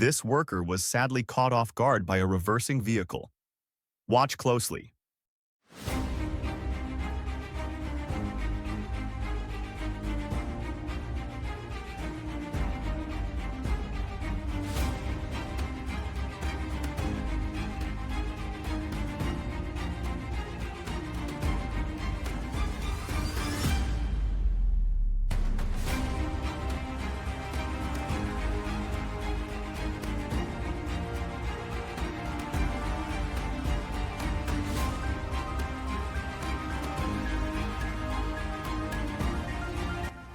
This worker was sadly caught off guard by a reversing vehicle. Watch closely.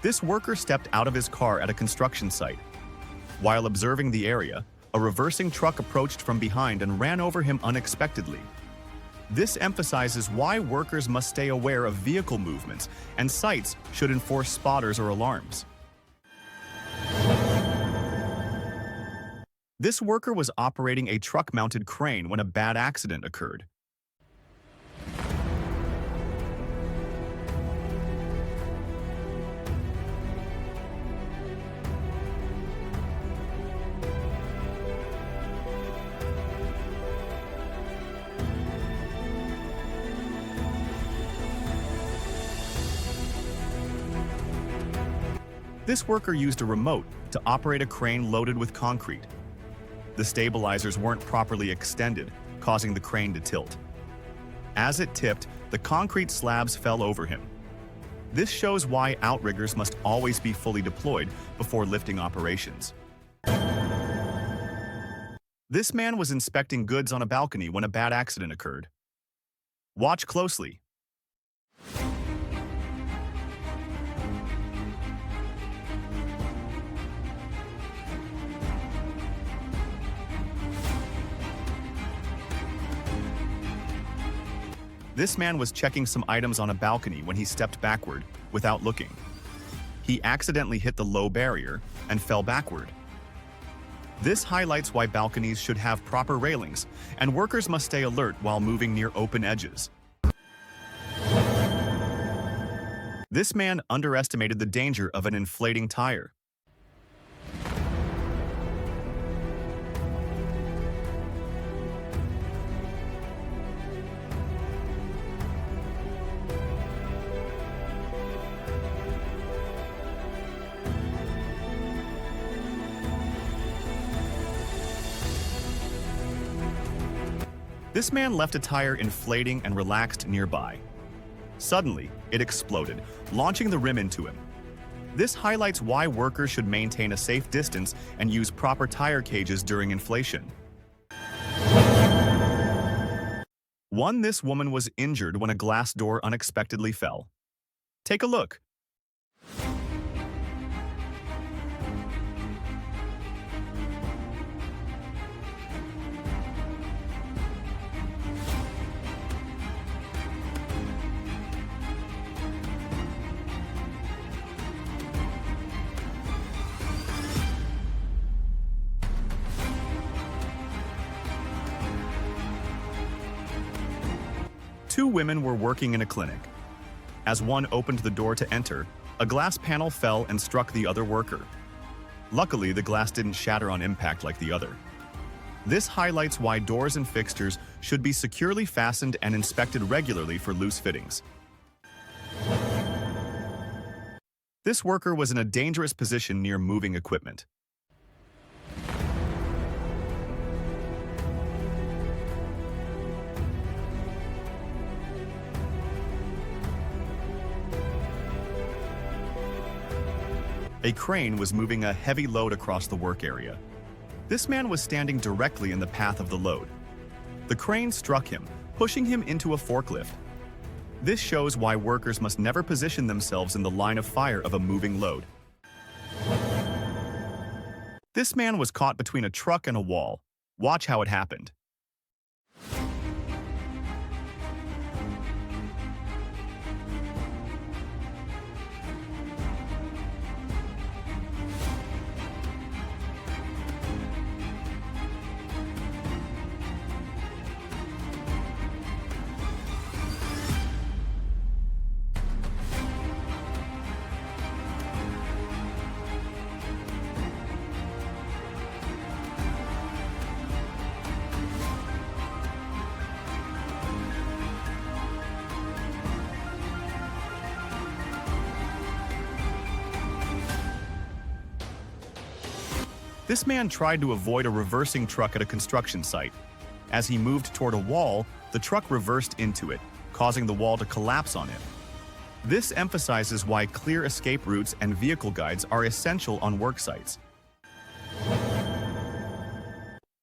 This worker stepped out of his car at a construction site. While observing the area, a reversing truck approached from behind and ran over him unexpectedly. This emphasizes why workers must stay aware of vehicle movements, and sites should enforce spotters or alarms. This worker was operating a truck-mounted crane when a bad accident occurred. This worker used a remote to operate a crane loaded with concrete. The stabilizers weren't properly extended, causing the crane to tilt. As it tipped, the concrete slabs fell over him. This shows why outriggers must always be fully deployed before lifting operations. This man was inspecting goods on a balcony when a bad accident occurred. Watch closely. This man was checking some items on a balcony when he stepped backward without looking. He accidentally hit the low barrier and fell backward. This highlights why balconies should have proper railings, and workers must stay alert while moving near open edges. This man underestimated the danger of an inflating tire. This man left a tire inflating and relaxed nearby. Suddenly, it exploded, launching the rim into him. This highlights why workers should maintain a safe distance and use proper tire cages during inflation. This woman was injured when a glass door unexpectedly fell. Take a look. Two women were working in a clinic. As one opened the door to enter, a glass panel fell and struck the other worker. Luckily, the glass didn't shatter on impact like the other. This highlights why doors and fixtures should be securely fastened and inspected regularly for loose fittings. This worker was in a dangerous position near moving equipment. A crane was moving a heavy load across the work area. This man was standing directly in the path of the load. The crane struck him, pushing him into a forklift. This shows why workers must never position themselves in the line of fire of a moving load. This man was caught between a truck and a wall. Watch how it happened. This man tried to avoid a reversing truck at a construction site. As he moved toward a wall, the truck reversed into it, causing the wall to collapse on him. This emphasizes why clear escape routes and vehicle guides are essential on work sites.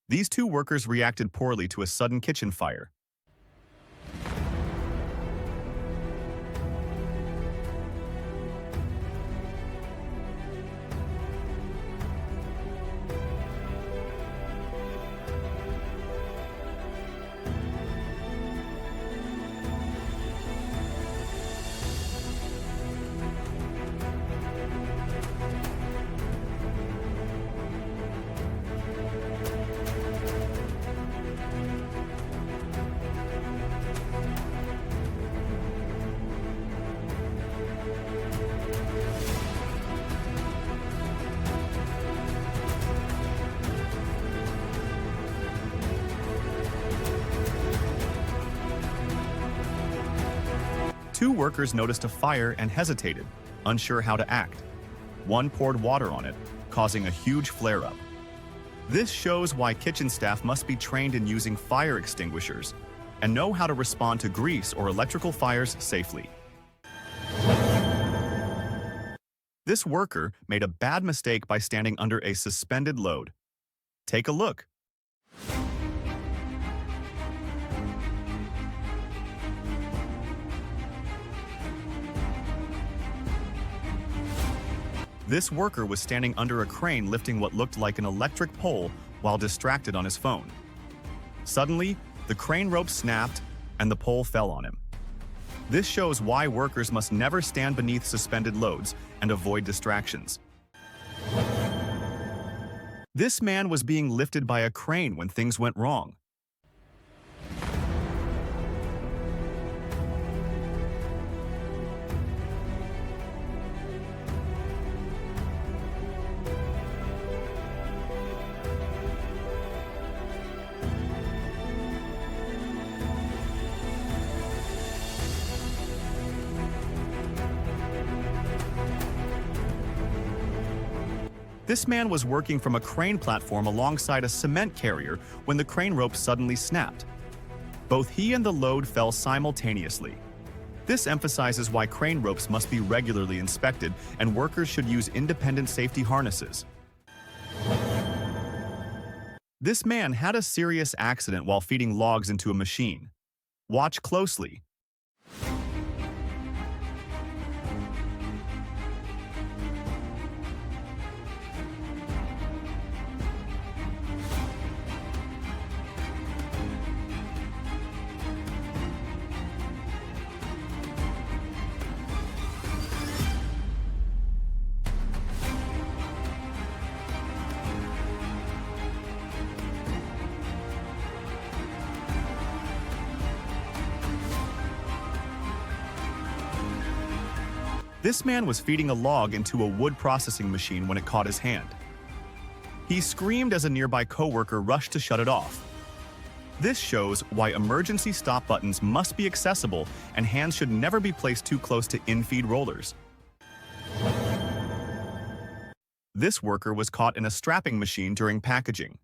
These two workers reacted poorly to a sudden kitchen fire. Two workers noticed a fire and hesitated, unsure how to act. One poured water on it, causing a huge flare-up. This shows why kitchen staff must be trained in using fire extinguishers and know how to respond to grease or electrical fires safely. This worker made a bad mistake by standing under a suspended load. Take a look. This worker was standing under a crane lifting what looked like an electric pole while distracted on his phone. Suddenly, the crane rope snapped and the pole fell on him. This shows why workers must never stand beneath suspended loads and avoid distractions. This man was being lifted by a crane when things went wrong. This man was working from a crane platform alongside a cement carrier when the crane rope suddenly snapped. Both he and the load fell simultaneously. This emphasizes why crane ropes must be regularly inspected and workers should use independent safety harnesses. This man had a serious accident while feeding logs into a machine. Watch closely. This man was feeding a log into a wood processing machine when it caught his hand. He screamed as a nearby coworker rushed to shut it off. This shows why emergency stop buttons must be accessible and hands should never be placed too close to in-feed rollers. This worker was caught in a strapping machine during packaging.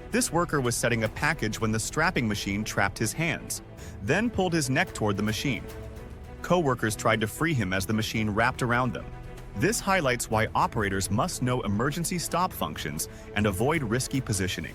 This worker was setting a package when the strapping machine trapped his hands, then pulled his neck toward the machine. Co-workers tried to free him as the machine wrapped around them. This highlights why operators must know emergency stop functions and avoid risky positioning.